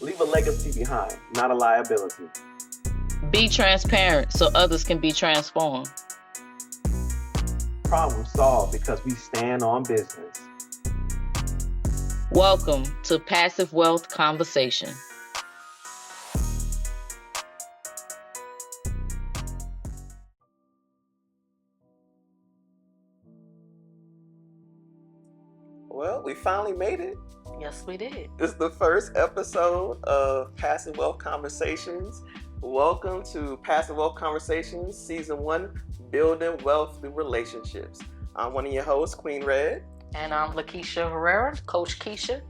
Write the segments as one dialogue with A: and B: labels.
A: Leave a legacy behind, not a liability.
B: Be transparent so others can be transformed.
A: Problem solved because we stand on business.
B: Welcome to Passive Wealth Conversation.
A: Well, we finally made it.
B: Yes, we did.
A: This is the first episode of Passive Wealth Conversations. Welcome to Passive Wealth Conversations, Season 1, Building Wealth Through Relationships. I'm one of your hosts, Queen Red.
B: And I'm Lakeisha Herrera, Coach Keisha.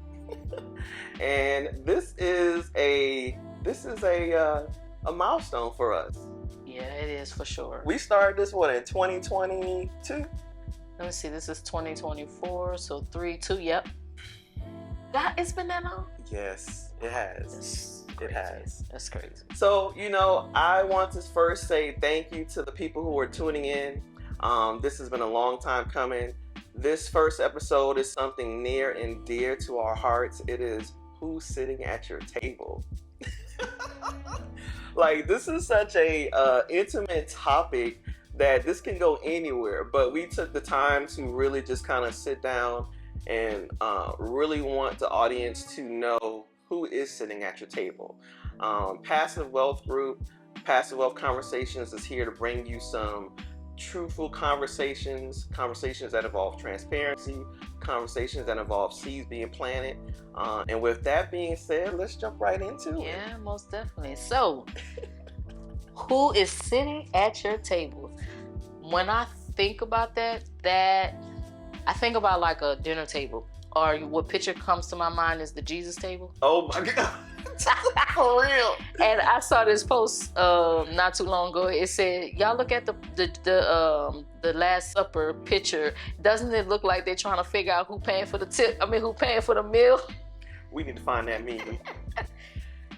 A: And this is a milestone for us.
B: Yeah, it is for sure.
A: We started this in 2022?
B: Let me see, this is 2024, so 2, yep. God, it's been that long?
A: Yes, it has. It has.
B: That's crazy.
A: So, I want to first say thank you to the people who are tuning in. This has been a long time coming. This first episode is something near and dear to our hearts. It is who's sitting at your table. Like, this is such a intimate topic that this can go anywhere, but we took the time to really just kind of sit down and really want the audience to know who is sitting at your table. Passive Wealth Group, Passive Wealth Conversations is here to bring you some truthful conversations that involve transparency, conversations that involve seeds being planted. And with that being said, let's jump right into it.
B: Yeah, most definitely. So, who is sitting at your table? When I think about that, I think about like a dinner table. Or what picture comes to my mind is the Jesus table.
A: Oh my God. For real.
B: And I saw this post not too long ago. It said, y'all look at the Last Supper picture. Doesn't it look like they're trying to figure out who paying for the meal?
A: We need to find that meme.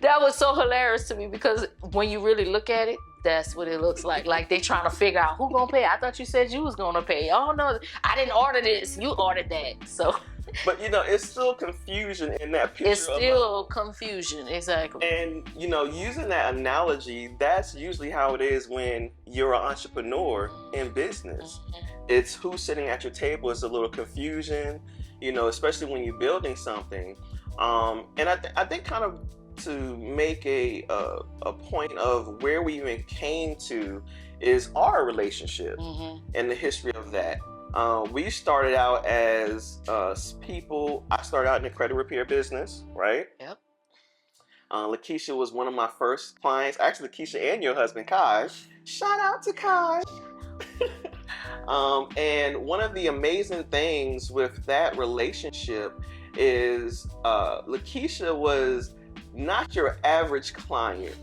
B: That was so hilarious to me because when you really look at it, that's what it looks like. Like they trying to figure out who gonna pay. I thought you said you was gonna pay. Oh no, I didn't order this. You ordered that. So.
A: But it's still confusion in that picture.
B: It's still confusion, exactly.
A: And using that analogy, that's usually how it is when you're an entrepreneur in business. Mm-hmm. It's who's sitting at your table. It's a little confusion, especially when you're building something. And I think kind of to make a point of where we even came to is our relationship and the history of that. We started out as people. I started out in the credit repair business, right?
B: Yep.
A: Lakeisha was one of my first clients. Actually, Lakeisha and your husband, Kai. Shout out to Kai. And one of the amazing things with that relationship is Lakeisha was not your average client.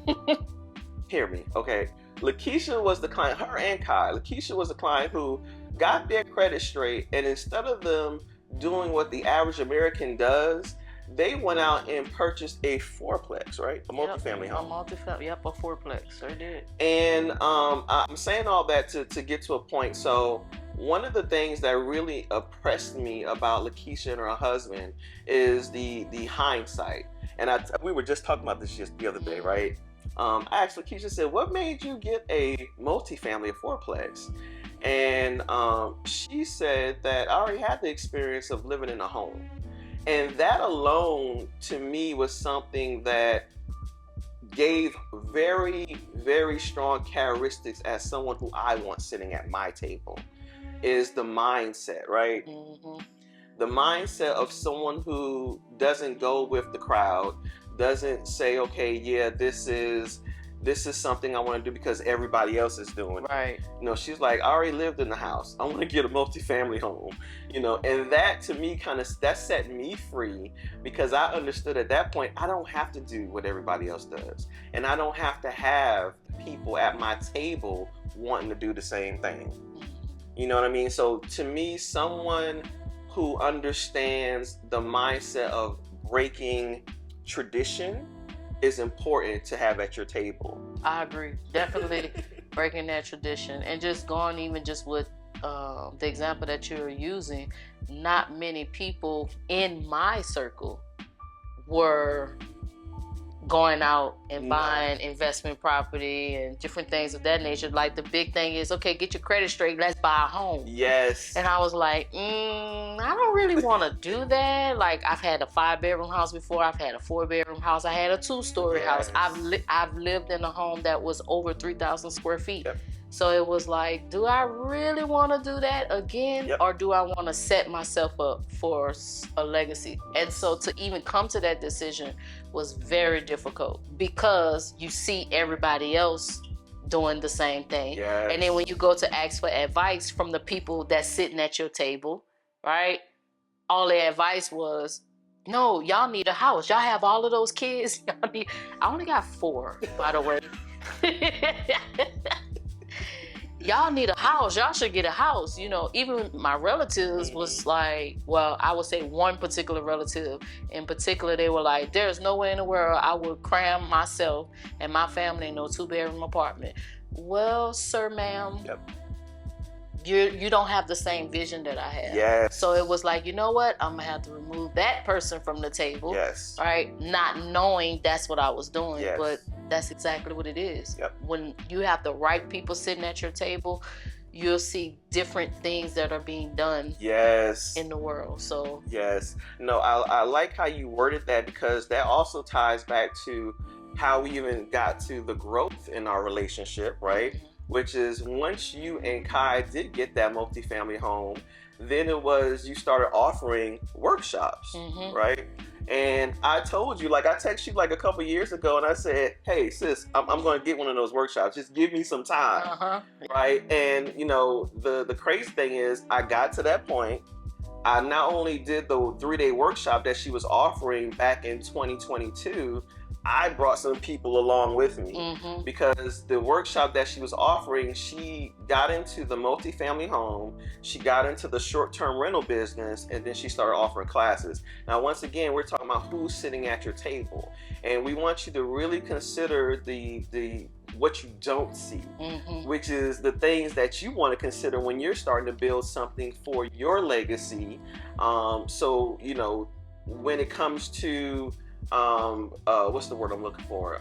A: Hear me, okay? Lakeisha was the client, her and Kai. Lakeisha was the client who got their credit straight, and instead of them doing what the average American does, they went out and purchased a fourplex, right? A multifamily home.
B: A fourplex. I did.
A: And I'm saying all that to get to a point. So one of the things that really impressed me about Lakeisha and her husband is the hindsight. And we were just talking about this just the other day, right? I asked Lakeisha, said, what made you get a multifamily, a fourplex? And she said that I already had the experience of living in a home. And that alone, to me, was something that gave very, very strong characteristics as someone who I want sitting at my table, is the mindset, right?
B: Mm-hmm.
A: The mindset of someone who doesn't go with the crowd, doesn't say, okay, yeah, this is something I want to do because everybody else is doing it.
B: Right.
A: She's like, I already lived in the house. I want to get a multifamily home. And that to me that set me free because I understood at that point, I don't have to do what everybody else does. And I don't have to have people at my table wanting to do the same thing. You know what I mean? So to me, someone who understands the mindset of breaking tradition is important to have at your table.
B: I agree. Definitely breaking that tradition and just going even just with the example that you're using, not many people in my circle were going out and
A: No.
B: buying investment property and different things of that nature. Like the big thing is, okay, get your credit straight, let's buy a home.
A: Yes.
B: And I was like, I don't really want to do that. Like, I've had a 5-bedroom house before. I've had a 4-bedroom house. I had a 2-story house. I've lived in a home that was over 3,000 square feet.
A: Yep.
B: So it was like, do I really want to do that again?
A: Yep.
B: Or do I want to set myself up for a legacy? And so to even come to that decision was very difficult because you see everybody else doing the same thing.
A: Yes.
B: And then when you go to ask for advice from the people that's sitting at your table, right? All their advice was, no, y'all need a house. Y'all have all of those kids. I only got 4, by the way. Y'all need a house. Y'all should get a house. You know, even my relatives was like, well, I would say one particular relative in particular, they were like, there's no way in the world I would cram myself and my family in no 2-bedroom apartment. Well, sir, ma'am,
A: Yep.
B: you don't have the same vision that I have.
A: Yes.
B: So it was like, you know what? I'm going to have to remove that person from the table.
A: Yes.
B: Right? Not knowing that's what I was doing.
A: Yes.
B: But that's exactly what it is.
A: Yep.
B: When you have the right people sitting at your table, you'll see different things that are being done
A: Yes.
B: in the world. So
A: Yes. No, I like how you worded that because that also ties back to how we even got to the growth in our relationship, right? Which is once you and Kai did get that multifamily home, then it was you started offering workshops, right? And I told you, like I texted you like a couple years ago and I said, hey sis, I'm going to get one of those workshops. Just give me some time, right? And you know, the crazy thing is I got to that point. I not only did the 3-day workshop that she was offering back in 2022, I brought some people along with me because the workshop that she was offering, she got into the multifamily home, she got into the short-term rental business, and then she started offering classes. Now, once again, we're talking about who's sitting at your table, and we want you to really consider the what you don't see, which is the things that you want to consider when you're starting to build something for your legacy. So, you know, when it comes to what's the word I'm looking for?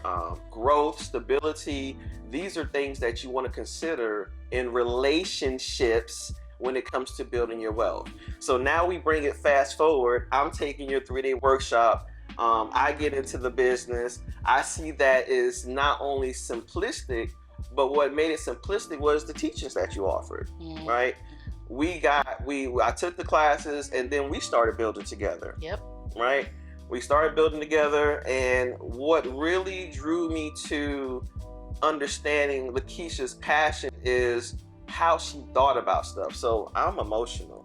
A: Growth, stability. These are things that you want to consider in relationships when it comes to building your wealth. So now we bring it fast forward. I'm taking your 3-day workshop. I get into the business. I see that is not only simplistic, but what made it simplistic was the teachings that you offered, right? I took the classes and then we started building together.
B: Yep.
A: Right? We started building together, and what really drew me to understanding Lakeisha's passion is how she thought about stuff. So I'm emotional.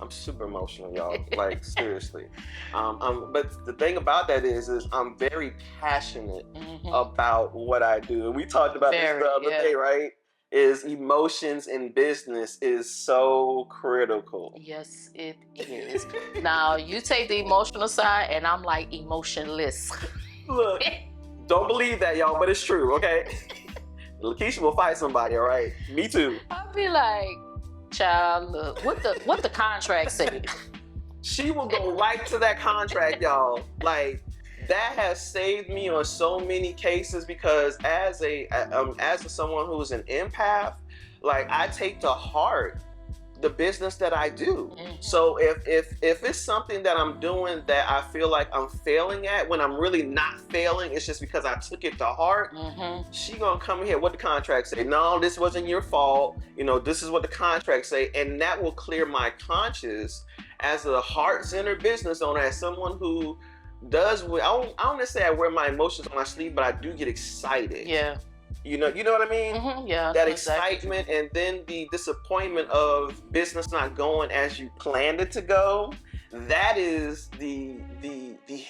A: I'm super emotional, y'all. Like seriously. But the thing about that is I'm very passionate about what I do. And we talked about this the other day, right? Is emotions in business is so critical.
B: Yes, it is. Now, you take the emotional side, and I'm like emotionless.
A: Look, don't believe that, y'all, but it's true, okay? Lakeisha will fight somebody, all right? Me too.
B: I'll be like, child, look, what the contract say?
A: She will go right to that contract, y'all. Like, that has saved me on so many cases because as someone who's an empath, like I take to heart the business that I do. So if it's something that I'm doing that I feel like I'm failing at, when I'm really not failing, it's just because I took it to heart. She gonna come in here, what the contract say? No, this wasn't your fault. You know, this is what the contract say, and that will clear my conscience as a heart-centered business owner, as someone who does. I don't necessarily wear my emotions on my sleeve, but I do get excited.
B: Yeah.
A: You know what I mean?
B: Yeah.
A: That excitement and then the disappointment of business not going as you planned it to go. That is the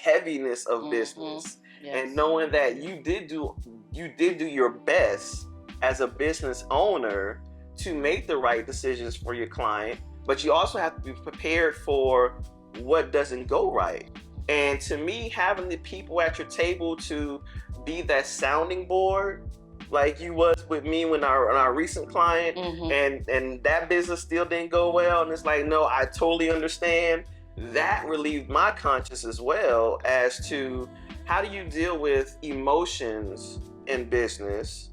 A: heaviness of business.
B: Yes.
A: And knowing that you did do your best as a business owner to make the right decisions for your client, but you also have to be prepared for what doesn't go right. And to me, having the people at your table to be that sounding board, like you was with me when our recent client, and that business still didn't go well, and it's like, no, I totally understand. That relieved my conscience as well as to how do you deal with emotions in business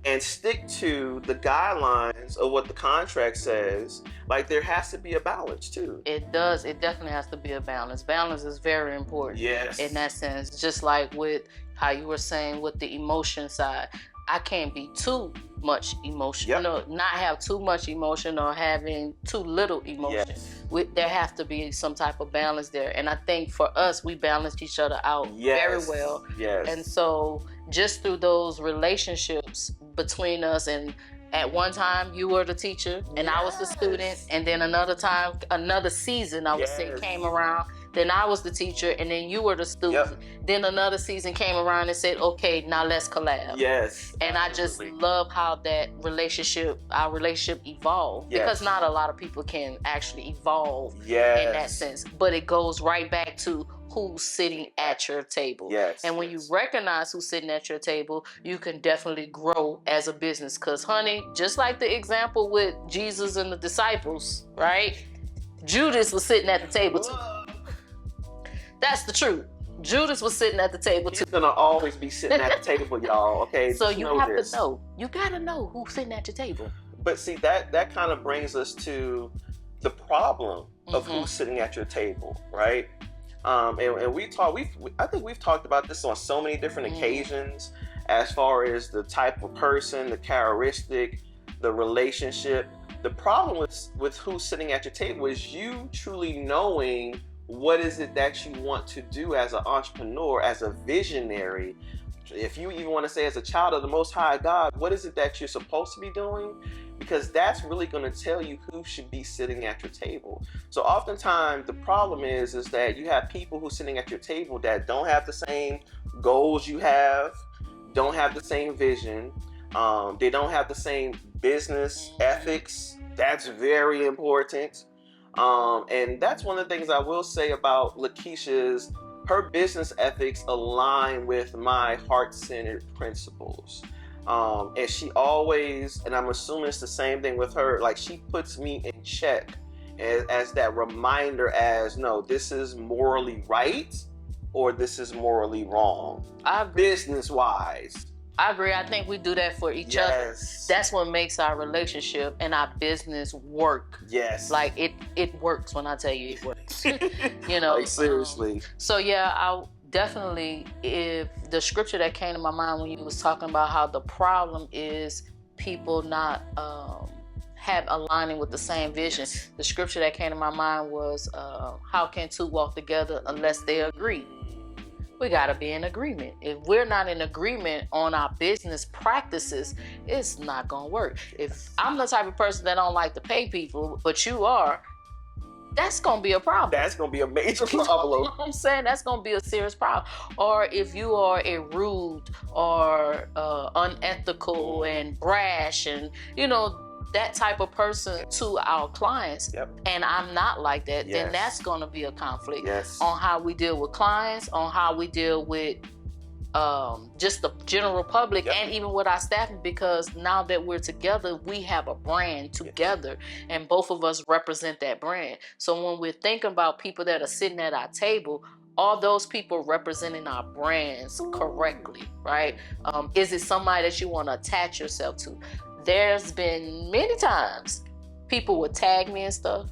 A: and stick to the guidelines of what the contract says? Like, there has to be a balance too.
B: It does. It definitely has to be a balance. Balance is very important.
A: Yes.
B: In that sense, just like with how you were saying with the emotion side, I can't be too much emotion.
A: Yep.
B: You know, not have too much emotion or having too little emotion.
A: Yes.
B: There has to be some type of balance there. And I think for us, we balanced each other out very well.
A: Yes.
B: And so just through those relationships between us, and at one time you were the teacher and I was the student, and then another time, another season I would say came around, then I was the teacher and then you were the student. Then another season came around and said, okay, now let's collab.
A: Yes.
B: And absolutely. I just love how that our relationship evolved, because not a lot of people can actually evolve in that sense, but it goes right back to who's sitting at your table.
A: Yes.
B: And when you recognize who's sitting at your table, you can definitely grow as a business. Because, honey, just like the example with Jesus and the disciples, right? Judas was sitting at the table too. That's the truth. Judas was sitting at the table too.
A: He's gonna always be sitting at the table, y'all. Okay.
B: So you have
A: this.
B: to know. You gotta know who's sitting at your table.
A: But see, that kind of brings us to the problem of who's sitting at your table, right? And I think we've talked about this on so many different occasions, as far as the type of person, the characteristic, the relationship. The problem with who's sitting at your table is you truly knowing what is it that you want to do as an entrepreneur, as a visionary. If you even want to say as a child of the Most High God, what is it that you're supposed to be doing? Because that's really going to tell you who should be sitting at your table. So oftentimes the problem is that you have people who are sitting at your table that don't have the same goals you have, don't have the same vision, they don't have the same business ethics. That's very important. And that's one of the things I will say about Lakeisha is her business ethics align with my heart-centered principles. And she always, and I'm assuming it's the same thing with her, like she puts me in check as that reminder as, no, this is morally right or this is morally wrong. Business-wise.
B: I agree. I think we do that for each other. That's what makes our relationship and our business work.
A: Yes.
B: Like it works when I tell you it works. You know.
A: Like seriously.
B: So yeah, I'll definitely, if the scripture that came to my mind when you was talking about how the problem is people not aligning with the same vision. The scripture that came to my mind was how can two walk together unless they agree? We got to be in agreement. If we're not in agreement on our business practices, it's not going to work. If I'm the type of person that don't like to pay people, but you are, that's going to be a problem.
A: That's going to be a major problem.
B: You know what I'm saying? That's going to be a serious problem. Or if you are a rude or unethical and brash and, you know, that type of person to our clients, and I'm not like that, then that's going to be a conflict on how we deal with clients, on how we deal with just the general public, and even with our staffing, because now that we're together, we have a brand together, and both of us represent that brand. So when we're thinking about people that are sitting at our table, all those people representing our brands correctly, right? Is it somebody that you want to attach yourself to? There's been many times people would tag me and stuff,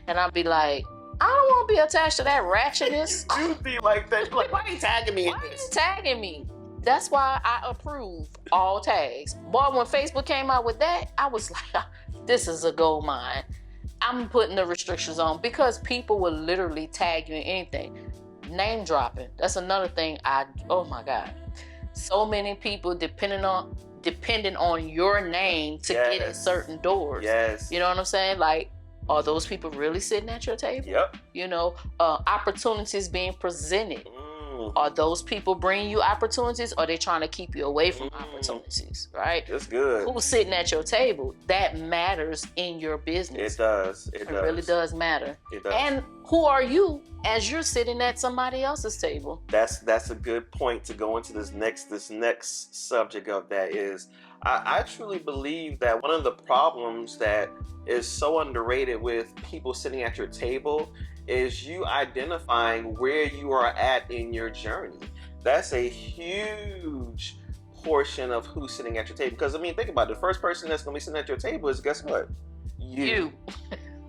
B: and I'd be like, I don't want to be attached to that ratchetness.
A: You'd be like that. Like, why are you tagging me?
B: Why are you tagging me? That's why I approve all tags. Boy, when Facebook came out with that, I was like, this is a gold mine. I'm putting the restrictions on, because people will literally tag you in anything. Name dropping. That's another thing. Oh my God. So many people depending on your name to get in certain doors. You know what I'm saying? Like, are those people really sitting at your table? You know, opportunities being presented. Are those people bringing you opportunities, or are they trying to keep you away from opportunities, right?
A: That's good.
B: Who's sitting at your table? That matters in your business.
A: It does.
B: It really does matter.
A: It does.
B: And who are you as you're sitting at somebody else's table?
A: That's a good point to go into this next subject of that is, I truly believe that one of the problems that is so underrated with people sitting at your table is you identifying where you are at in your journey. That's a huge portion of who's sitting at your table. Because I mean, think about it. The first person that's going to be sitting at your table is, guess what? You.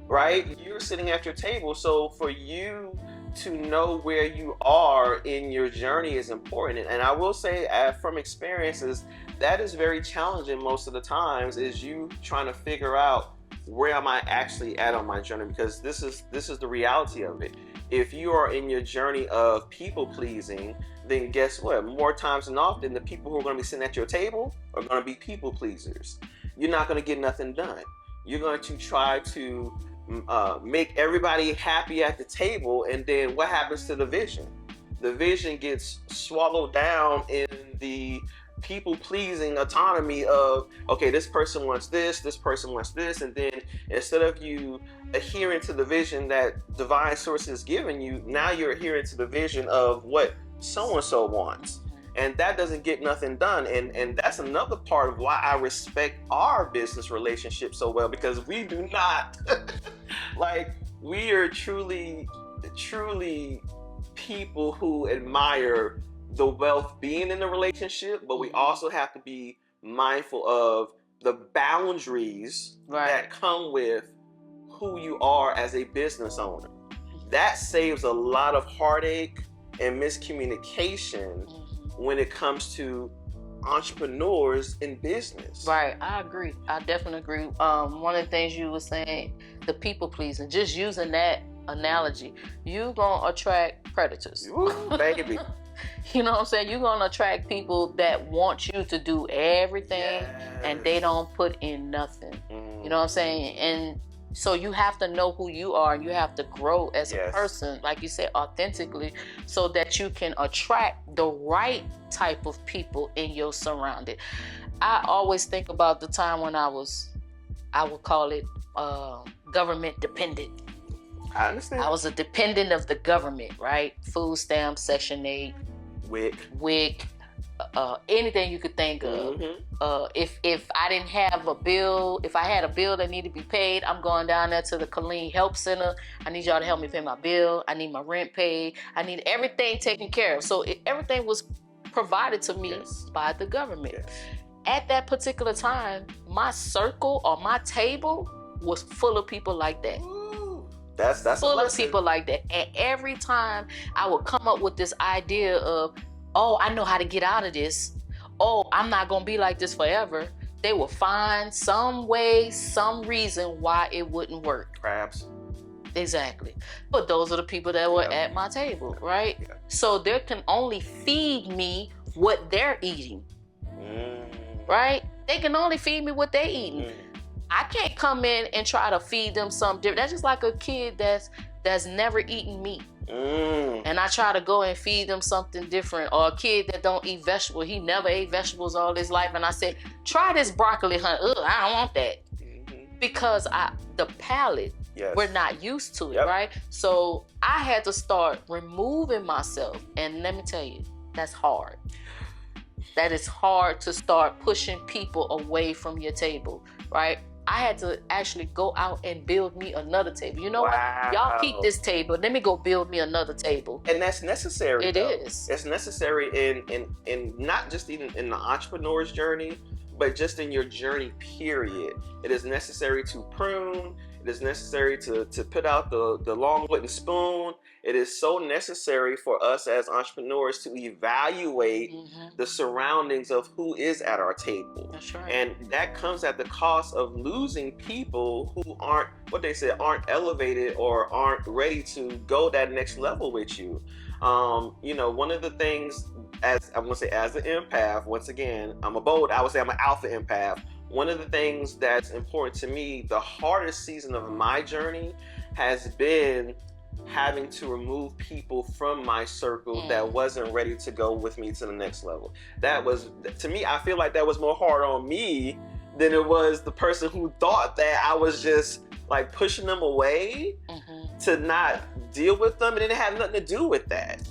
A: Right? You're sitting at your table. So for you to know where you are in your journey is important. And I will say, from experiences, that is very challenging most of the times, is you trying to figure out, where am I actually at on my journey? Because this is the reality of it. If you are in your journey of people pleasing, then guess what? More times than often, the people who are going to be sitting at your table are going to be people pleasers. You're not going to get nothing done. You're going to try to make everybody happy at the table, and then what happens to the vision? The vision gets swallowed down in the people-pleasing autonomy of, okay, this person wants this person wants this, and then instead of you adhering to the vision that divine source has given you, now you're adhering to the vision of what so-and-so wants. And that doesn't get nothing done. And that's another part of why I respect our business relationship so well, because we do not, like, we are truly people who admire the wealth being in the relationship, but we also have to be mindful of the boundaries that come with who you are as a business owner. That saves a lot of heartache and miscommunication when it comes to entrepreneurs in business.
B: Right, I agree. I definitely agree. One of the things you were saying, the people pleasing, just using that analogy, you gonna attract predators.
A: Ooh, baby.
B: You know what I'm saying? You're gonna attract people that want you to do everything, and they don't put in nothing. You know what I'm saying? And so you have to know who you are, and you have to grow as a person, like you said, authentically, so that you can attract the right type of people in your surrounding. I always think about the time when I would call it government dependent.
A: I understand.
B: I was a dependent of the government, right? Food stamps, Section 8, WIC, anything you could think of. If I didn't have a bill, if I had a bill that needed to be paid, I'm going down there to the Colleen Help Center. I need y'all to help me pay my bill. I need my rent paid. I need everything taken care of. So everything was provided to me by the government. At that particular time, my circle or my table was full of people like that.
A: That's
B: full of people like that. And every time I would come up with this idea of, oh, I know how to get out of this. Oh, I'm not going to be like this forever. They will find some way, some reason why it wouldn't work.
A: Crabs.
B: Exactly. But those are the people that were at my table, right? So they can only feed me what they're eating. Right? They can only feed me what they're eating. I can't come in and try to feed them something different. That's just like a kid that's never eaten meat. And I try to go and feed them something different. Or a kid that don't eat vegetables. He never ate vegetables all his life. And I said, try this broccoli, honey. Ugh, I don't want that. Because the palate, we're not used to it, right? So I had to start removing myself. And let me tell you, that's hard. That is hard to start pushing people away from your table, right? I had to actually go out and build me another table. You know what? Y'all keep this table. Let me go build me another table.
A: And that's necessary.
B: It is.
A: It's necessary in not just even in the entrepreneur's journey, but just in your journey, period. It is necessary to prune. It is necessary to put out the long wooden spoon. It is so necessary for us as entrepreneurs to evaluate the surroundings of who is at our table.
B: That's right.
A: And that comes at the cost of losing people who aren't elevated or aren't ready to go that next level with you. One of the things, as an empath, once again, I would say I'm an alpha empath. One of the things that's important to me, the hardest season of my journey has been having to remove people from my circle that wasn't ready to go with me to the next level. That was, to me, I feel like that was more hard on me than it was the person who thought that I was just like pushing them away to not deal with them, and it didn't have nothing to do with that.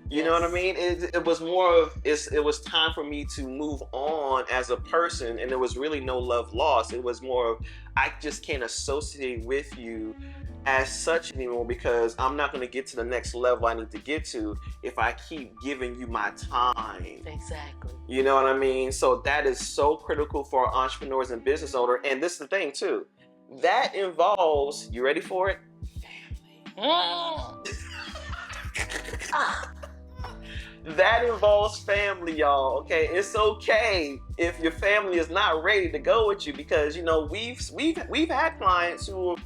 A: You know what I mean? It was more of, it was time for me to move on as a person, and there was really no love lost. It was more of, I just can't associate with you as such anymore because I'm not going to get to the next level I need to get to if I keep giving you my time.
B: Exactly.
A: You know what I mean? So that is so critical for entrepreneurs and business owners. And this is the thing too. That involves, you ready for it? That involves family, y'all. Okay, it's okay if your family is not ready to go with you because you know we've had clients who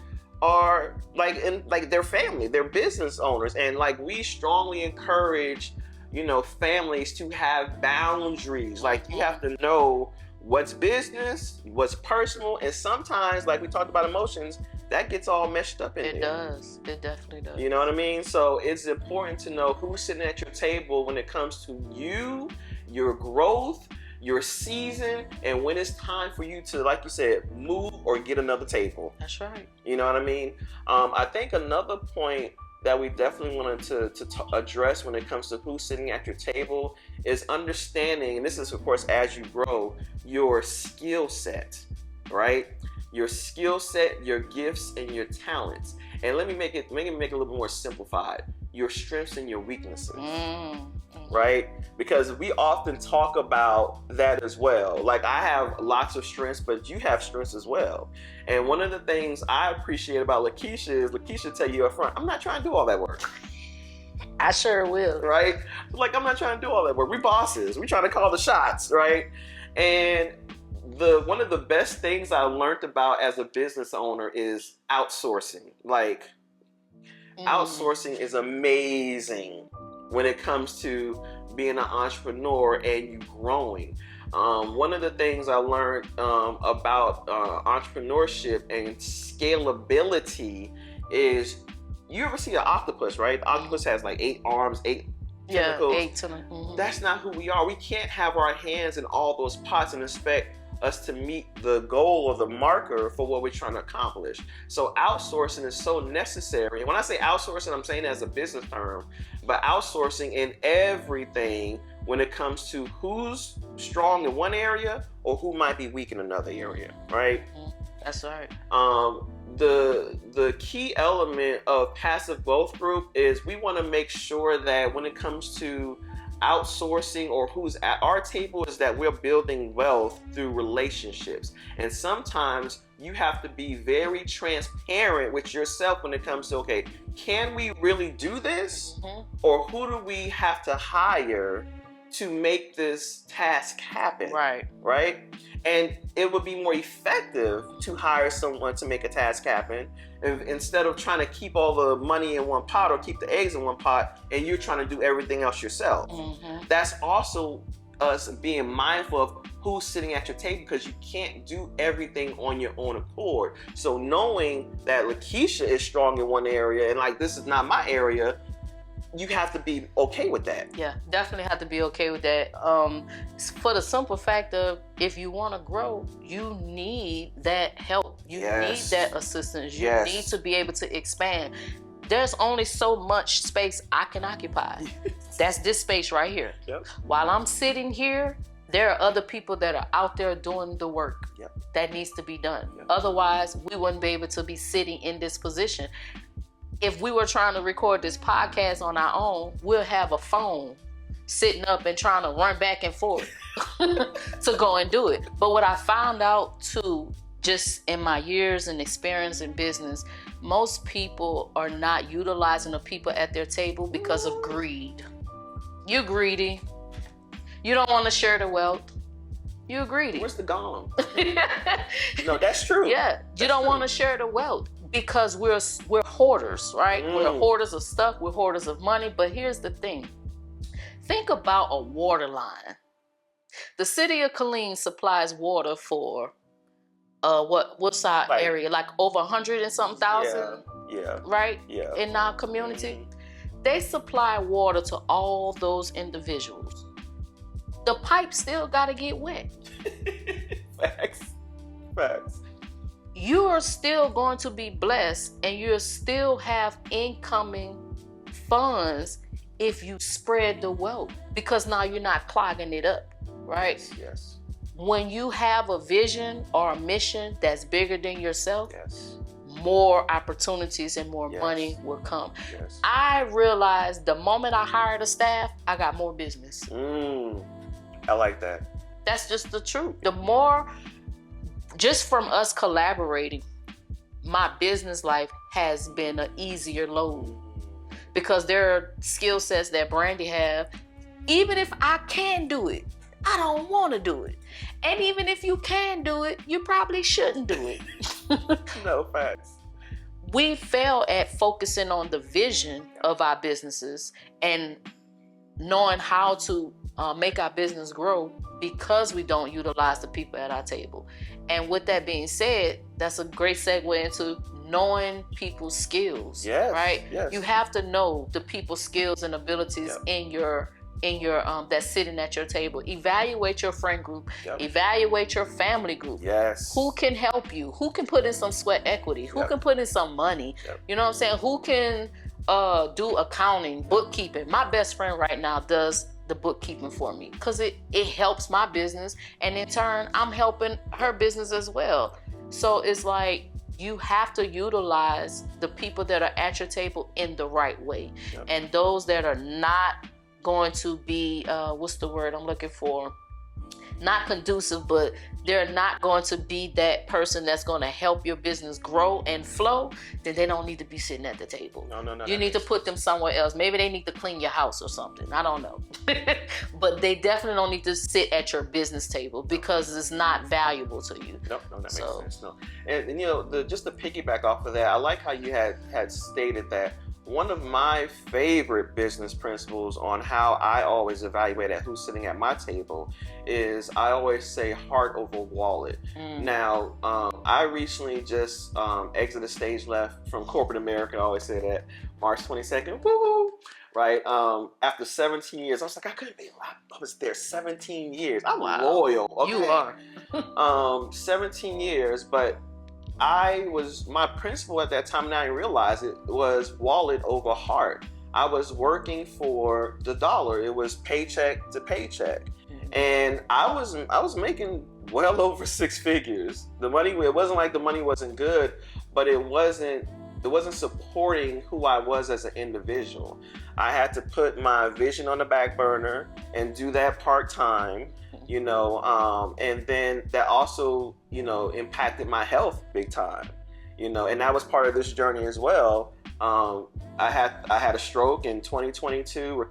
A: are like their family, they're business owners, and like we strongly encourage families to have boundaries. Like you have to know what's business, what's personal, and sometimes, like we talked about emotions, that gets all meshed up in there.
B: It does. It definitely does.
A: You know what I mean? So it's important to know who's sitting at your table when it comes to you, your growth, your season, and when it's time for you to, like you said, move or get another table.
B: That's right.
A: You know what I mean? I think another point that we definitely wanted to address when it comes to who's sitting at your table is understanding, and this is of course as you grow, your skill set, right? Your skill set, your gifts, and your talents. And let me make it a little bit more simplified. Your strengths and your weaknesses, right? Because we often talk about that as well. Like I have lots of strengths, but you have strengths as well. And one of the things I appreciate about Lakeisha is Lakeisha tell you up front, I'm not trying to do all that work.
B: I sure will.
A: Right? Like I'm not trying to do all that work. We bosses. We trying to call the shots, right? And one of the best things I learned about as a business owner is outsourcing. Like outsourcing is amazing when it comes to being an entrepreneur and you growing. One of the things I learned about entrepreneurship and scalability is, you ever see an octopus, right? The octopus has like 8 arms, 8 tentacles.
B: Yeah, 8 tentacles.
A: That's not who we are. We can't have our hands in all those pots and expect us to meet the goal or the marker for what we're trying to accomplish. So outsourcing is so necessary. And when I say outsourcing, I'm saying it as a business term, but outsourcing in everything when it comes to who's strong in one area or who might be weak in another area, right?
B: That's right.
A: The key element of passive growth group is we want to make sure that when it comes to outsourcing or who's at our table is that we're building wealth through relationships. And sometimes you have to be very transparent with yourself when it comes to, okay, can we really do this? Or who do we have to hire to make this task happen? Right? And it would be more effective to hire someone to make a task happen instead of trying to keep all the money in one pot or keep the eggs in one pot and you're trying to do everything else yourself. That's also us being mindful of who's sitting at your table, because you can't do everything on your own accord. So knowing that Lakeisha is strong in one area and like this is not my area, you have to be okay with that.
B: Yeah, definitely have to be okay with that. For the simple fact of, if you want to grow, you need that help. You need that assistance. You need to be able to expand. There's only so much space I can occupy. That's this space right here. While I'm sitting here, there are other people that are out there doing the work that needs to be done. Otherwise, we wouldn't be able to be sitting in this position. If we were trying to record this podcast on our own, we'll have a phone sitting up and trying to run back and forth to go and do it. But what I found out too, just in my years and experience in business, most people are not utilizing the people at their table because of greed. You're greedy. You don't want to share the wealth. You're greedy.
A: Where's the gong? No, that's true.
B: Yeah, you don't want to share the wealth. Because we're hoarders, right? We're hoarders of stuff, we're hoarders of money. But here's the thing. Think about a water line. The city of Killeen supplies water for what's our area? Like over 100 and something thousand?
A: Yeah.
B: Right?
A: Yeah.
B: In our community. They supply water to all those individuals. The pipe still gotta get wet.
A: Facts.
B: You are still going to be blessed and you'll still have incoming funds if you spread the wealth, because now you're not clogging it up, right?
A: Yes.
B: When you have a vision or a mission that's bigger than yourself, more opportunities and more money will come. I realized the moment I hired a staff, I got more business.
A: I like that.
B: That's just the truth. The more, just from us collaborating, my business life has been an easier load, because there are skill sets that Brandy have. Even if I can do it, I don't want to do it. And even if you can do it, you probably shouldn't do it.
A: No, facts.
B: We fail at focusing on the vision of our businesses and knowing how to make our business grow, because we don't utilize the people at our table. And with that being said, that's a great segue into knowing people's skills, right?
A: Yes.
B: You have to know the people's skills and abilities in your that's sitting at your table. Evaluate your friend group. Evaluate your family group. Who can help you? Who can put in some sweat equity? Who can put in some money? You know what I'm saying? Who can do accounting, bookkeeping? My best friend right now does the bookkeeping for me, because it helps my business, and in turn I'm helping her business as well. So it's like, you have to utilize the people that are at your table in the right way. And those that are not going to be what's the word I'm looking for, not conducive, but they're not going to be that person that's going to help your business grow and flow, then they don't need to be sitting at the table. No. You need to put them somewhere else. Maybe they need to clean your house or something. I don't know. But they definitely don't need to sit at your business table, because it's not valuable to you.
A: No, that makes sense. No. And you know, just to piggyback off of that, I like how you had stated that one of my favorite business principles on how I always evaluate at who's sitting at my table is, I always say heart over wallet. Now, I recently just exited stage left from corporate America. I always say that, March 22nd, woo, right? After 17 years, I was like, I couldn't believe I was there 17 years. I'm loyal. Okay?
B: You are.
A: 17 years, but my principle at that time, and I didn't realize it, was wallet over heart. I was working for the dollar. It was paycheck to paycheck. And I was making well over six figures. The money, it wasn't like the money wasn't good, but it wasn't supporting who I was as an individual. I had to put my vision on the back burner and do that part-time, you know, and then that also, you know, impacted my health big time, you know, and that was part of this journey as well. I had a stroke in 2022,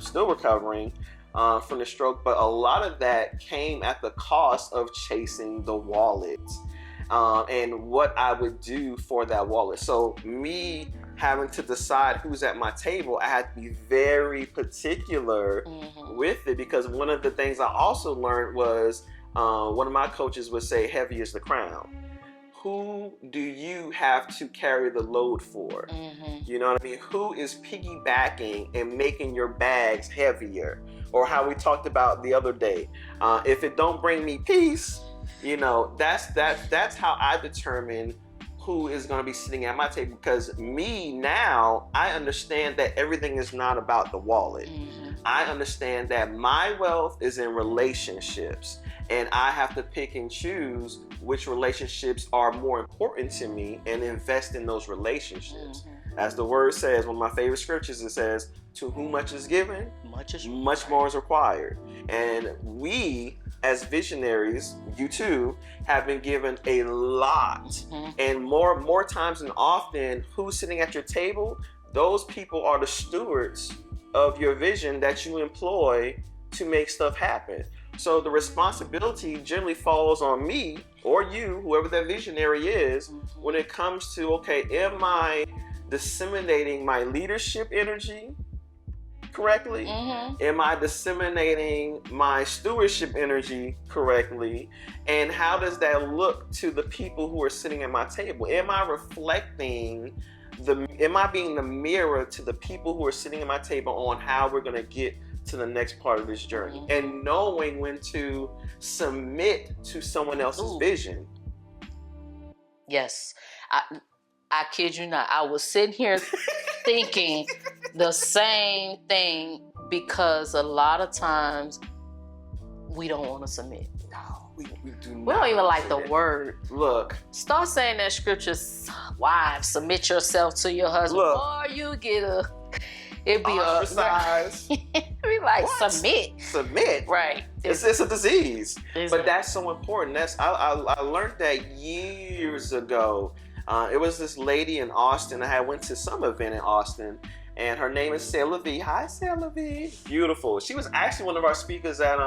A: still recovering from the stroke, but a lot of that came at the cost of chasing the wallet and what I would do for that wallet. So me having to decide who's at my table, I had to be very particular with it, because one of the things I also learned was one of my coaches would say, heavy is the crown. Who do you have to carry the load for? You know what I mean? Who is piggybacking and making your bags heavier? Or how we talked about the other day, if it don't bring me peace, you know, that's how I determine who is going to be sitting at my table. Because me now, I understand that everything is not about the wallet. I understand that my wealth is in relationships, and I have to pick and choose which relationships are more important to me and invest in those relationships. As the word says, one of my favorite scriptures, it says, to whom much is given, much more is required. And we, as visionaries, you too, have been given a lot. And more times than often, who's sitting at your table, those people are the stewards of your vision that you employ to make stuff happen. So the responsibility generally falls on me or you, whoever that visionary is, when it comes to, okay, am I disseminating my leadership energy correctly? Am I disseminating my stewardship energy correctly? And how does that look to the people who are sitting at my table? Am I being the mirror to the people who are sitting at my table on how we're going to get to the next part of this journey, and knowing when to submit to someone else's vision?
B: Yes. I kid you not. I was sitting here thinking the same thing, because a lot of times we don't want to submit.
A: No, we do not.
B: We don't even like the
A: submit.
B: word.
A: Look.
B: Start saying that scripture, wives, submit yourself to your husband.
A: Look.
B: Or you get it'd be
A: ostracized.
B: It'd be like,
A: What?
B: submit. Right.
A: It's a disease.
B: It's
A: But that's so important. I learned that years ago. It was this lady in Austin. I went to some event in Austin, and her name is Sarah V. Hi, Sarah V. Beautiful. She was actually one of our speakers at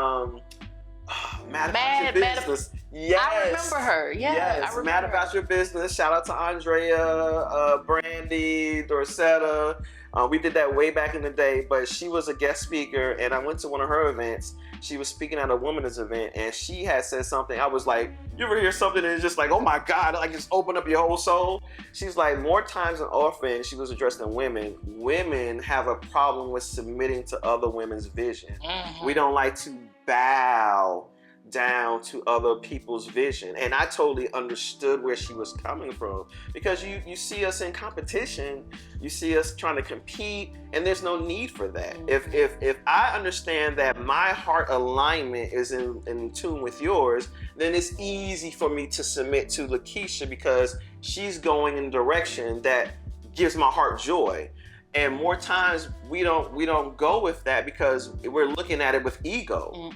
A: Mad About Your Business. Yes.
B: I remember her. Yeah,
A: yes.
B: I remember
A: Mad
B: her.
A: About Your Business. Shout out to Andrea, Brandy, Dorcetta. We did that way back in the day, but she was a guest speaker, and I went to one of her events. She was speaking at a women's event, and she had said something. I was like, you ever hear something and it's just like, oh my God, like just open up your whole soul? She's like, more times than often, she was addressing women. Women have a problem with submitting to other women's vision.
B: Mhm.
A: We don't like to bow down to other people's vision. And I totally understood where she was coming from, because you see us in competition, you see us trying to compete, and there's no need for that. If I understand that my heart alignment is in tune with yours, then it's easy for me to submit to Lakeisha, because she's going in a direction that gives my heart joy. And more times we don't go with that because we're looking at it with ego.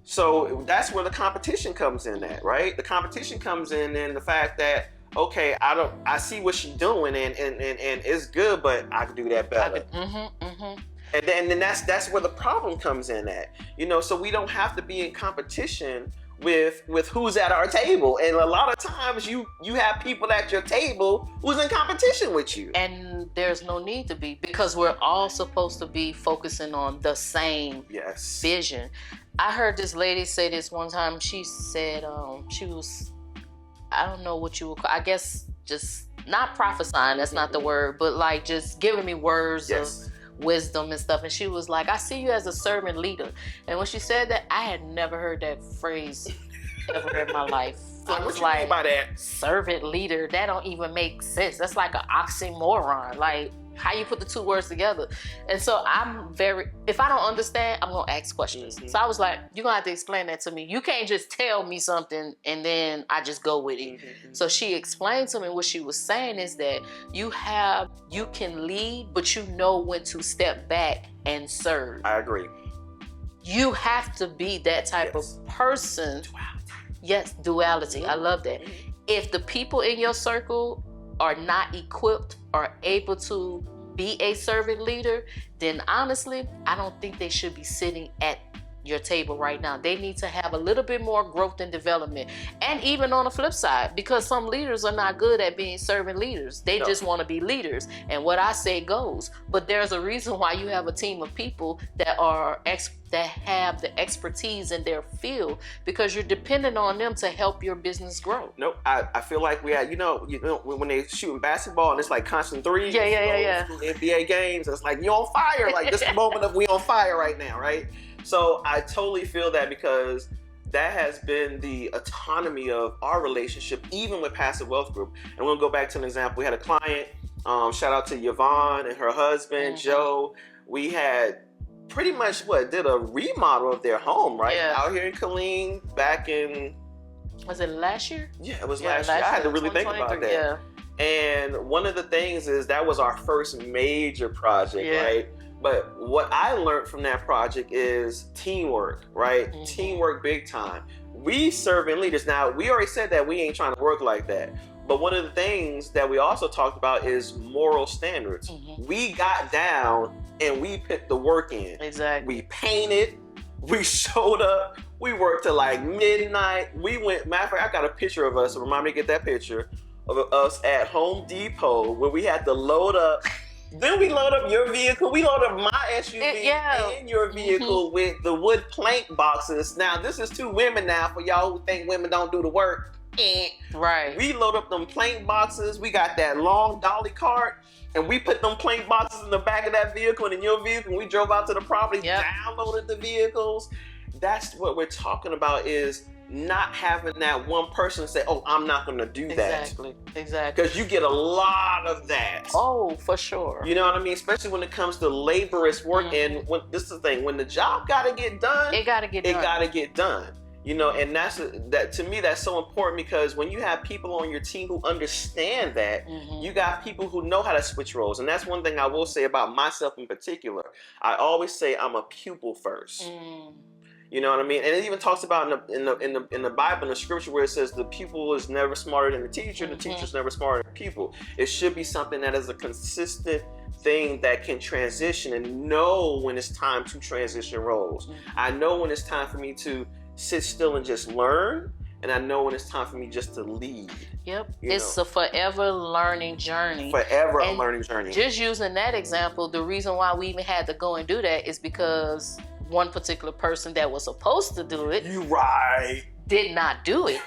A: So that's where the competition comes in at, right? The competition comes in the fact that, okay, I see what she's doing and it's good, but I could do that better. And then that's where the problem comes in at. So we don't have to be in competition with who's at our table. And a lot of times you have people at your table who's in competition with you.
B: And there's no need to be, because we're all supposed to be focusing on the same vision. I heard this lady say this one time. She said she was, I don't know what you would call, I guess just not prophesying, that's not the word, but like just giving me words of wisdom and stuff. And she was like, I see you as a servant leader. And when she said that, I had never heard that phrase ever in my life. I was
A: what you mean by that?
B: Servant leader, that don't even make sense. That's like an oxymoron. Like, how you put the two words together. And so if I don't understand, I'm gonna ask questions. So I was like, you're gonna have to explain that to me. You can't just tell me something and then I just go with it. So she explained to me, what she was saying is that you can lead, but you know when to step back and serve.
A: I agree.
B: You have to be that type of person. Yes, duality. I love that. If the people in your circle are not equipped or able to be a servant leader, then honestly, I don't think they should be sitting at your table right now. They need to have a little bit more growth and development. And even on the flip side, because some leaders are not good at being servant leaders. They just want to be leaders. And what I say goes. But there's a reason why you have a team of people that have the expertise in their field, because you're dependent on them to help your business grow.
A: Nope. I feel like we had, when they shooting basketball and it's like constant threes.
B: Yeah.
A: NBA games, it's like, you're on fire. Like, this is the moment of we on fire right now, right? So I totally feel that, because that has been the autonomy of our relationship, even with Passive Wealth Group. And we'll go back to an example. We had a client, shout out to Yvonne and her husband, Joe. We had pretty much did a remodel of their home, right? Out here in Killeen back in...
B: Was it last year?
A: Yeah, it was last year. I had to really think about that.
B: Yeah.
A: And one of the things is that was our first major project, right? But what I learned from that project is teamwork, right? Teamwork big time. We serving leaders. Now, we already said that we ain't trying to work like that. But one of the things that we also talked about is moral standards. We got down and we put the work in.
B: Exactly.
A: We painted, we showed up, we worked till like midnight. We went, matter of fact, I got a picture of us, so remind me to get that picture of us at Home Depot where we had to load up. Then we load up your vehicle. We load up my SUV and your vehicle with the wood plank boxes. Now, this is two women now, for y'all who think women don't do the work.
B: Right.
A: We load up them plank boxes. We got that long dolly cart, and we put them plank boxes in the back of that vehicle and in your vehicle. And we drove out to the property, downloaded the vehicles. That's what we're talking about, is not having that one person say, "Oh, I'm not going to do that."
B: Exactly.
A: Because you get a lot of that.
B: Oh, for sure.
A: You know what I mean? Especially when it comes to laborious work. And when this is the thing, when the job got to get done,
B: it got to get done.
A: It got to get done. You know, and that to me, that's so important, because when you have people on your team who understand that, you got people who know how to switch roles. And that's one thing I will say about myself in particular. I always say I'm a pupil first. You know what I mean? And it even talks about in the Bible, in the scripture, where it says the pupil is never smarter than the teacher, the teacher is never smarter than the pupil. It should be something that is a consistent thing that can transition and know when it's time to transition roles. I know when it's time for me to sit still and just learn, and I know when it's time for me just to lead.
B: Yep. It's a forever learning journey.
A: Forever a learning journey.
B: Just using that example, the reason why we even had to go and do that is because one particular person that was supposed to do it, did not do it.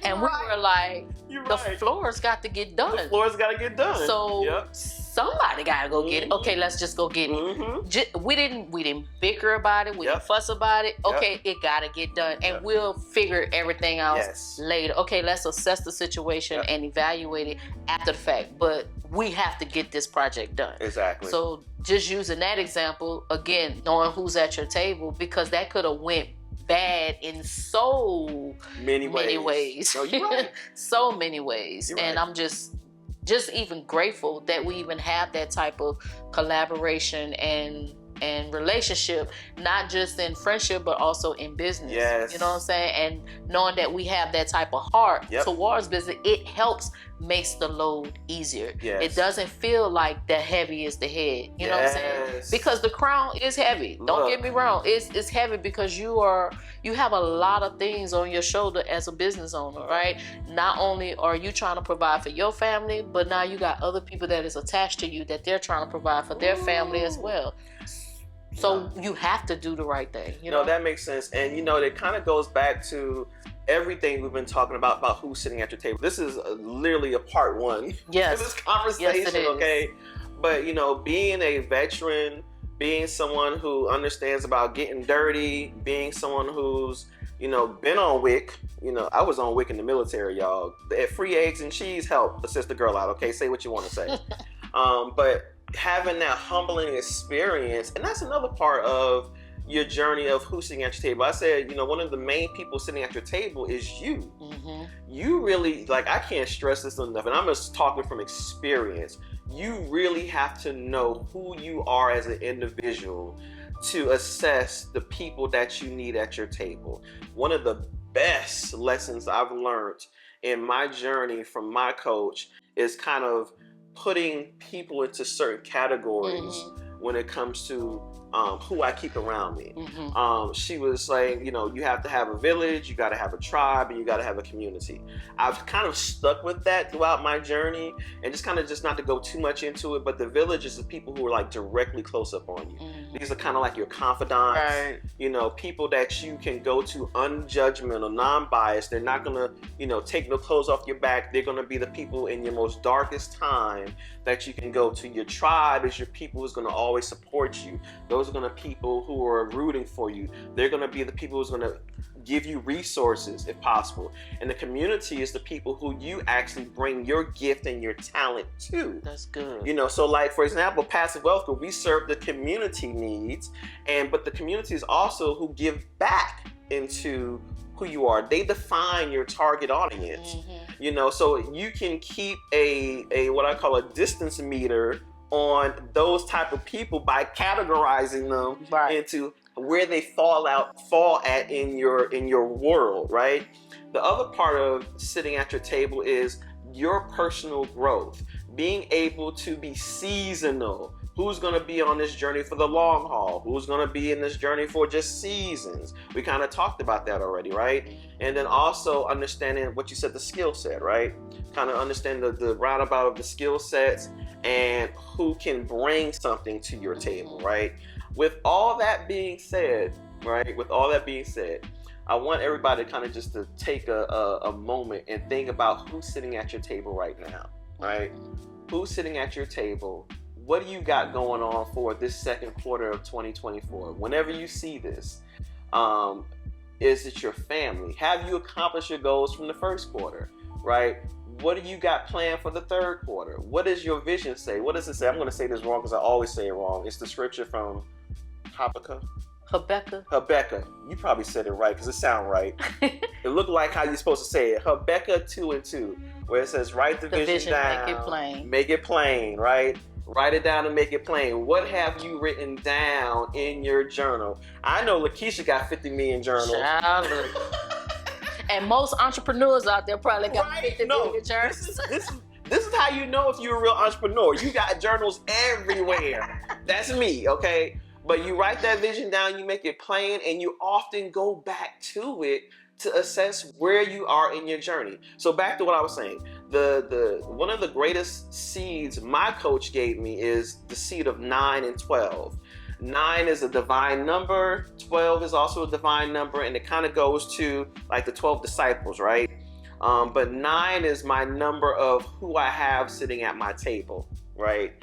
B: And we were like, the floor's got to get done.
A: The floor's got to get done.
B: So somebody got to go get it. Okay, let's just go get it. We didn't bicker about it. We didn't fuss about it. Okay, it got to get done. And we'll figure everything out later. Okay, let's assess the situation and evaluate it after the fact. But we have to get this project done.
A: Exactly.
B: So just using that example, again, knowing who's at your table, because that could have went bad in so many ways.
A: No, you're right.
B: So many ways. And I'm just even grateful that we even have that type of collaboration and relationship, not just in friendship, but also in business.
A: Yes.
B: You know what I'm saying? And knowing that we have that type of heart towards business, it helps, makes the load easier.
A: Yes.
B: It doesn't feel like the heavy is the head. You know what I'm saying? Because the crown is heavy. Don't get me wrong. It's heavy because you have a lot of things on your shoulder as a business owner, right? Not only are you trying to provide for your family, but now you got other people that is attached to you that they're trying to provide for their family as well. So you have to do the right thing. You know,
A: that makes sense. And, it kind of goes back to everything we've been talking about who's sitting at your table. This is literally a part one of this conversation, okay? But, being a veteran, being someone who understands about getting dirty, being someone who's, been on WIC. I was on WIC in the military, y'all. Free eggs and cheese help assist the girl out, okay? Say what you want to say. But having that humbling experience, and that's another part of your journey of who's sitting at your table. I said, one of the main people sitting at your table is you. You really, I can't stress this enough, and I'm just talking from experience. You really have to know who you are as an individual to assess the people that you need at your table. One of the best lessons I've learned in my journey from my coach is kind of putting people into certain categories when it comes to who I keep around me. She was saying, you have to have a village, you got to have a tribe, and you got to have a community. I've kind of stuck with that throughout my journey, and just not to go too much into it, but the village is the people who are directly close up on you. These are kind of like your confidants, people that you can go to unjudgmental, non-biased. They're not going to, take no clothes off your back. They're going to be the people in your most darkest time that you can go to. Your tribe is your people who's going to always support you. Those are going to be people who are rooting for you. They're going to be the people who's going to give you resources if possible. And the community is the people who you actually bring your gift and your talent to.
B: That's good.
A: So for example, Passive Wealth Group, we serve the community needs, but the community is also who give back into who you are. They define your target audience. So you can keep a what I call a distance meter on those type of people by categorizing them into where they fall at in your world, right? The other part of sitting at your table is your personal growth, being able to be seasonal. Who's going to be on this journey for the long haul? Who's going to be in this journey for just seasons? We kind of talked about that already, right? And then also understanding what you said, the skill set, right? Kind of understand the roundabout of the skill sets and who can bring something to your table, right? With all that being said, I want everybody to kind of just to take a moment and think about who's sitting at your table right now, right? Who's sitting at your table? What do you got going on for this second quarter of 2024? Whenever you see this, is it your family? Have you accomplished your goals from the first quarter, right? What do you got planned for the third quarter? What does your vision say? What does it say? I'm going to say this wrong because I always say it wrong. It's the scripture from Habakkuk. You probably said it right because it sounds right. It looked like how you're supposed to say it. Habakkuk 2:2, where it says, write the vision down.
B: Make it plain.
A: Make it plain, right? Write it down and make it plain. What have you written down in your journal? I know Lakeisha got 50 million journals.
B: Child, and most entrepreneurs out there probably got 50 million journals.
A: This is how you know if you're a real entrepreneur. You got journals everywhere. That's me, okay? But you write that vision down, you make it plain, and you often go back to it to assess where you are in your journey. So back to what I was saying, the one of the greatest seeds my coach gave me is the seed of 9 and 12. 9 is a divine number, 12 is also a divine number, and it kind of goes to like the 12 disciples, right? But 9 is my number of who I have sitting at my table, right?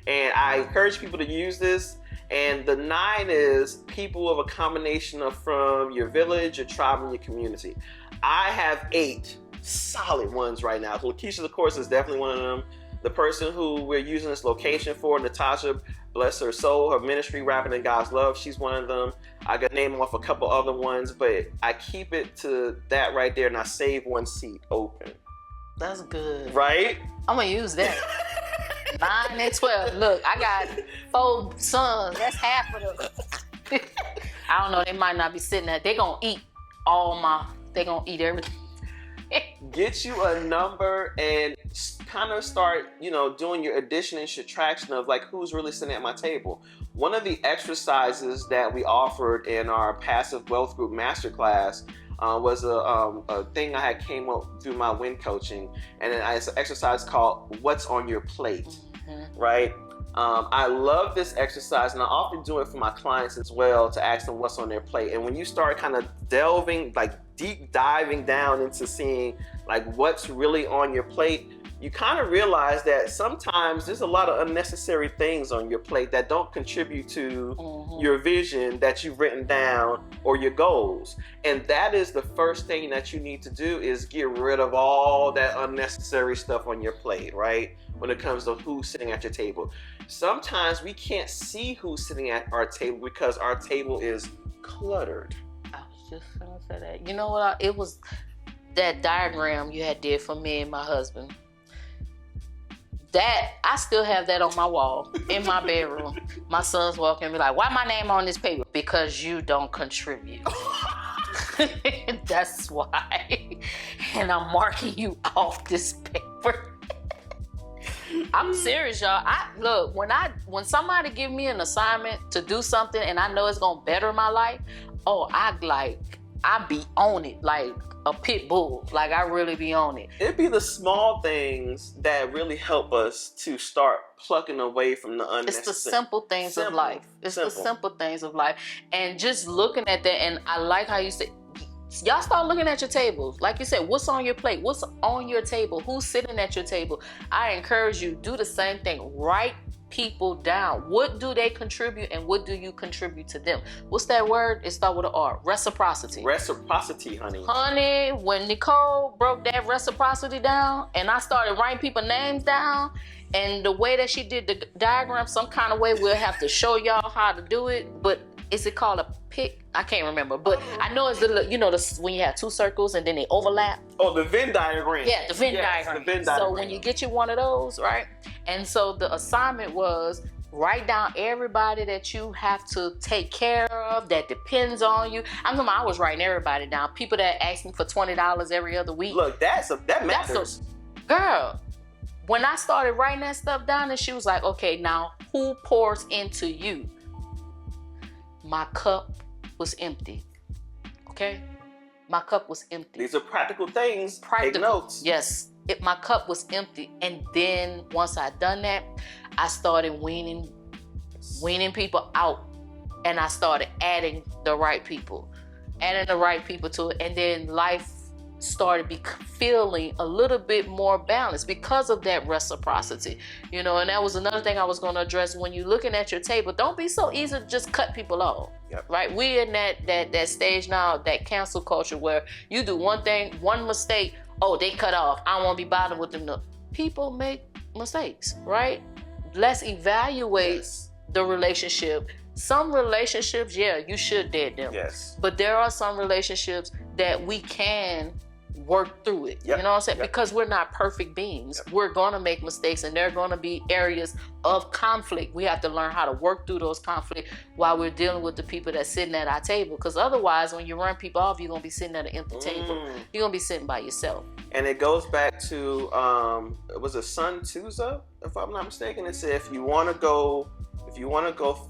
A: And I encourage people to use this. And the 9 is people of a combination of from your village, your tribe, and your community. I have 8 solid ones right now. Lakeisha, of course, is definitely one of them. The person who we're using this location for, Natasha, bless her soul, her ministry, Rapping in God's Love, she's one of them. I got name off a couple other ones, but I keep it to that right there, and I save one seat open.
B: That's good.
A: Right?
B: I'm going to use that. 9 and 12. Look, I got 4 sons. That's half of them. I don't know. They might not be sitting there. They're going to eat they're going to eat everything.
A: Get you a number and kind of start, doing your addition and subtraction of like who's really sitting at my table. One of the exercises that we offered in our Passive Wealth Group Masterclass was a thing I had came up through my win coaching, and it's an exercise called "What's on Your Plate," right? I love this exercise, and I often do it for my clients as well to ask them what's on their plate. And when you start kind of delving, like deep diving down into seeing like what's really on your plate, you kind of realize that sometimes there's a lot of unnecessary things on your plate that don't contribute to your vision that you've written down or your goals. And that is the first thing that you need to do, is get rid of all that unnecessary stuff on your plate, right? When it comes to who's sitting at your table. Sometimes we can't see who's sitting at our table because our table is cluttered.
B: I was just going to say that. You know what? It was that diagram you had did for me and my husband. That I still have that on my wall in my bedroom. My sons walk in and be like, "Why my name on this paper?" Because you don't contribute. That's why. And I'm marking you off this paper. I'm serious, y'all. Look, when somebody give me an assignment to do something and I know it's gonna better my life, I be on it like a pit bull. Like I really be on it.
A: It'd be the small things that really help us to start plucking away from the unnecessary.
B: It's the simple things of life. It's the simple things of life. And just looking at that, and I like how you said, y'all start looking at your tables. Like you said, what's on your plate? What's on your table? Who's sitting at your table? I encourage you, do the same thing. Write people down. What do they contribute and what do you contribute to them? What's that word? It starts with an R. Reciprocity.
A: Reciprocity, honey.
B: Honey, when Nicole broke that reciprocity down and I started writing people's names down, and the way that she did the diagram, some kind of way we'll have to show y'all how to do it, but is it called a pick? I can't remember, but I know it's when you have 2 circles and then they overlap.
A: Oh, the Venn diagram.
B: Yeah, the Venn diagram.
A: The Venn diagram.
B: So when you get you one of those, right? And so the assignment was write down everybody that you have to take care of that depends on you. I was writing everybody down. People that ask me for $20 every other week.
A: Look, that matters.
B: Girl, when I started writing that stuff down, and she was like, "Okay, now who pours into you?" My cup was empty. Okay? My cup was empty.
A: These are practical things. Take notes.
B: Yes. My cup was empty. And then once I done that, I started weaning people out. And I started adding the right people. adding the right people to it, and then life started feeling a little bit more balanced because of that reciprocity, you know. And that was another thing I was going to address. When you're looking at your table, don't be so easy to just cut people off.
A: Yep.
B: Right? We're in that stage now, that cancel culture, where you do one thing, one mistake, oh, they cut off, I don't want to be bothered with them. No. People make mistakes, right? Let's evaluate the relationship. Some relationships, yeah, you should dead them.
A: Yes.
B: But there are some relationships that we can work through it. You know what I'm saying? Because we're not perfect beings. We're going to make mistakes, and there are going to be areas of conflict. We have to learn how to work through those conflicts while we're dealing with the people that's sitting at our table. Because otherwise, when you run people off, you're going to be sitting at an empty table. You're going to be sitting by yourself.
A: And it goes back to, it was a Sun Tzu's, if I'm not mistaken. It said, if you want to go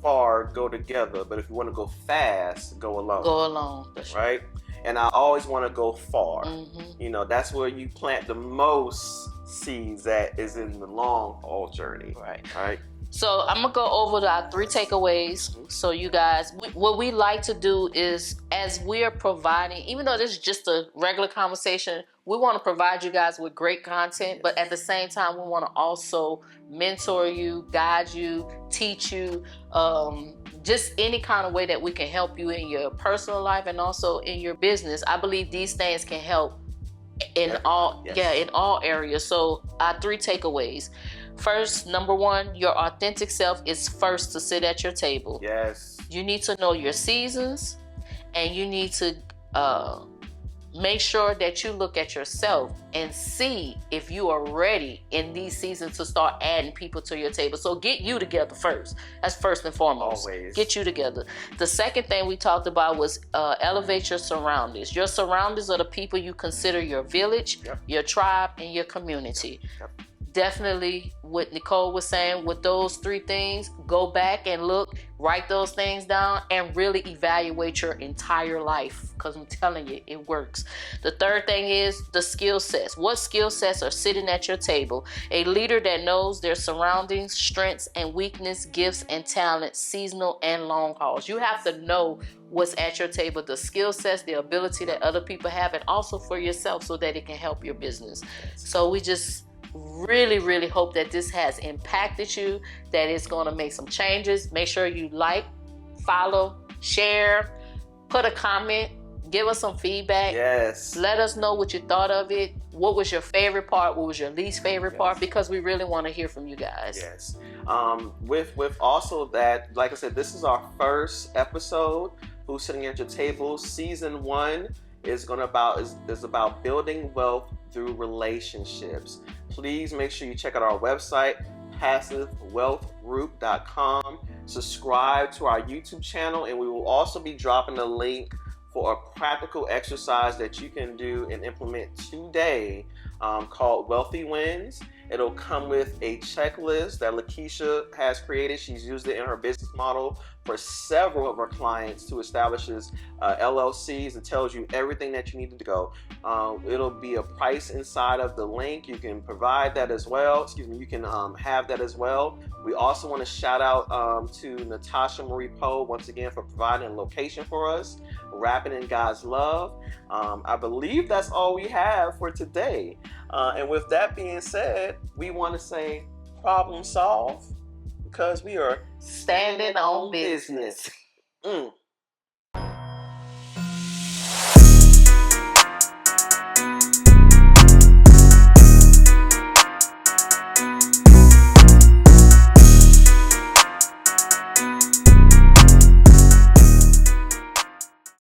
A: far, go together. But if you want to go fast, go alone.
B: Go alone. That's
A: right. And I always want to go far.
B: Mm-hmm.
A: You know, that's where you plant the most seeds, that is in the long haul journey. Right.
B: So I'm going to go over our 3 takeaways. So you guys, what we like to do is, as we're providing, even though this is just a regular conversation, we want to provide you guys with great content, but at the same time, we want to also mentor you, guide you, teach you, just any kind of way that we can help you in your personal life and also in your business. I believe these things can help in all areas. So our 3 takeaways. First, number 1, your authentic self is first to sit at your table.
A: Yes.
B: You need to know your seasons, and you need to make sure that you look at yourself and see if you are ready in these seasons to start adding people to your table. So get you together first. That's first and foremost.
A: Always.
B: Get you together. The second thing we talked about was elevate your surroundings. Your surroundings are the people you consider your village, your tribe, and your community. Definitely what Nicole was saying with those 3 things, go back and look, write those things down, and really evaluate your entire life, because I'm telling you, it works. The third thing is the skill sets. What skill sets are sitting at your table? A leader that knows their surroundings, strengths and weakness, gifts and talents, seasonal and long hauls. You have to know what's at your table, the skill sets, the ability that other people have, and also for yourself, so that it can help your business. So we just really hope that this has impacted you, that it's going to make some changes. Make sure you like, follow, share, put a comment, give us some feedback.
A: Yes.
B: Let us know what you thought of it. What was your favorite part? What was your least favorite part? Because we really want to hear from you guys.
A: Yes. With also that, like I said, this is our first episode, Who's Sitting at Your Table. Season 1 is about building wealth through relationships. Please make sure you check out our website, passivewealthgroup.com. Subscribe to our YouTube channel, and we will also be dropping a link for a practical exercise that you can do and implement today, called Wealthy Wins. It'll come with a checklist that Lakeisha has created. She's used it in her business model for several of her clients to establish LLCs. It tells you everything that you need to go. It'll be a price inside of the link. You can provide that as well. You can have that as well. We also want to shout out to Natasha Marie Poe once again for providing a location for us, Rapping in God's Love. I believe that's all we have for today. And with that being said, we want to say problem solved, because we are
B: Standing on business.